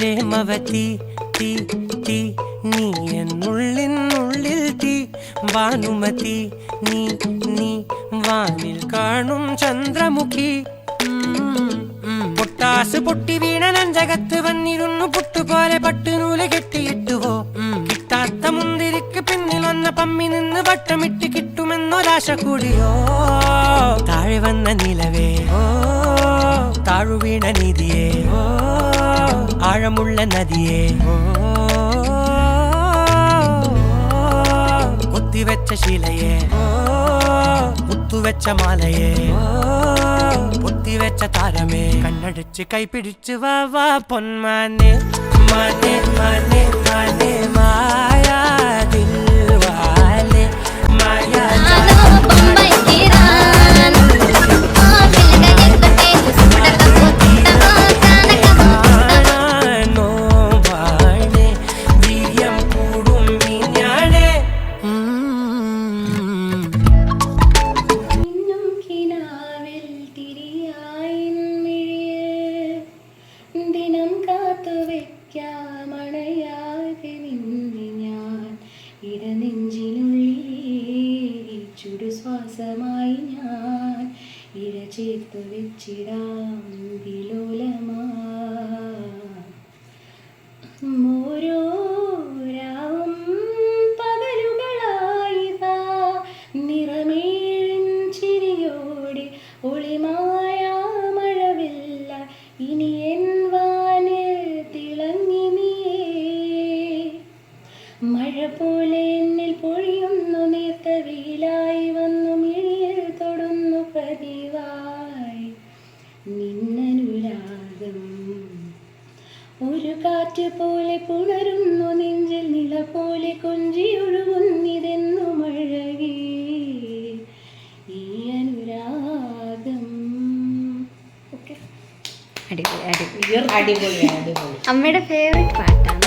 പ്രേമവതി തീ തീ നീ എന്നുള്ളിനുള്ളിൽ തീ ഭാനുമതി നീ നീ വാനിൽ കാണും ചന്ദ്രമുഖി പൊട്ടാസ് പൊട്ടി വീണ നഞ്ചകത്ത് വന്നിരുന്നു പുട്ടുപോലെ പട്ടുനൂല് കെട്ടിയിട്ടുവോ കിട്ടാത്ത മുന്തിരിക്ക് പിന്നിൽ വന്ന പമ്മി നിന്ന് വട്ടമിട്ട് കിട്ടുമെന്നൊരാശ കൂടിയോ താഴെ വന്ന നിലവേ ഓ താഴുവീണ നിധിയേ ഓ ആഴമുള്ള നദിയേ ഓ കൊത്തിവെച്ച ശിലയേ ഓ മുത്തുവെച്ച മാലയേ ഓ പൊത്തിവെച്ച താരമേ കണ്ണടിച്ച് കൈപിടിച്ച് വാ വാ പൊന്മാനെ മാനെ മാനെ മാനെ മായാ ദിൽവാലെ മായാ ചുടുശ്വാസമായി ഞാൻ ഇര ചേർത്ത് വെച്ചിടാം വിലോലമാ ഓരോ രാവും പകലുകളായിതാ നിറമേഴിൻ ചിരിയോടെ ഒളിമായ മഴവില്ല ഇനി എൻ വാനിൽ തിളങ്ങി നീയേ മഴ പോലെ എന്നിൽ പൊഴിയുന്നു നേർത്ത വെയിലായി വന്നു മിഴിയിൽ തൊടുന്നു പതിവായി നിന്നനുരാഗം ഒരു കാറ്റ് പോലെ പുണരുന്നു നെഞ്ചിൽ നില പോലെ കൊഞ്ചിയൊഴുകുന്നിതെന്നു മഴകി ഈ അനുരാഗം. അമ്മയുടെ ഫേവറേറ്റ് പാട്ടാണ്.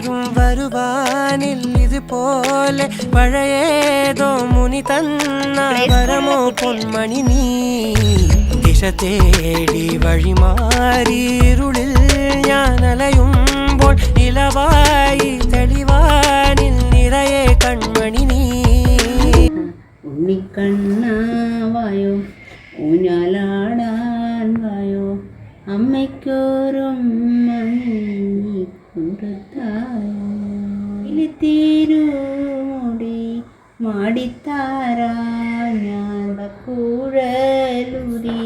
ും വരുവാനിൽ ഇതുപോലെ പഴയേതോ മുനി തന്ന വരമോ പൊന്മണി നീ ദിശ തേടി വഴിമാറിയിരുളിൽ ഞാൻ അലയുമ്പോൾ ഇലവായി തെളിവാനിൽ നിറയെ കൺമണി നീ ഉണ്ണിക്കണ്ണാവായോ ഊഞ്ഞാലാടാൻ വായോ അമ്മയ്ക്കോറും തിരുമുടി മാടിത്താരാ ഞാൻ കൂഴലൂരി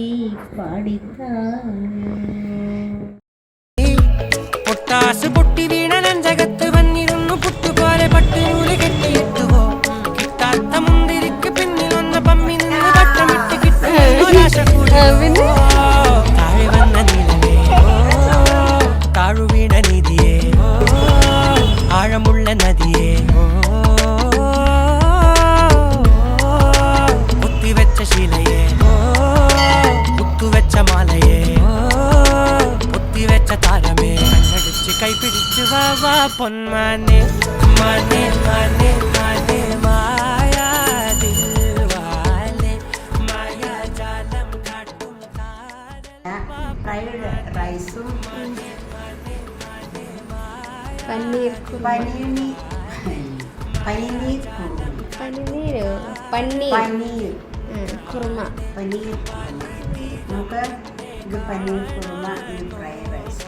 പാടിത്താരോ പൊട്ടാസ് പൊട്ടി വീണ നഞ്ചകത്ത് വന്നിരുന്നു പുട്ടുപോലെ പട്ടുനൂല് കെട്ടിയിട്ടുവോ കിട്ടാത്ത മുന്തിരിക്ക് പിന്നിൽ വന്ന പമ്മി നിന്ന് വട്ടമിട്ട് കിട്ടുന്ന താഴെ വന്ന നിലവേ താഴുവീണ നിധിയേ ആഴമുള്ള നദിയേ പൊത്തിവെച്ച ശിലയേ മുത്തുവെച്ച മാലയേ പൊത്തിവെച്ച താരമേ കണ്ണടിച്ച് കൈപിടിച്ച് വാ വാ പൊന്മാനെ മാനെ മാനെ മാനെ മായാ ദിൽവാലെ മായാ ജാലം കാട്ടും ഫ്രൈഡ് റൈസും പനീർ കുറുമ പനീർ നമുക്ക് ഇത് പനീർ കുറുമ ഈ ഫ്രൈഡ് റൈസ്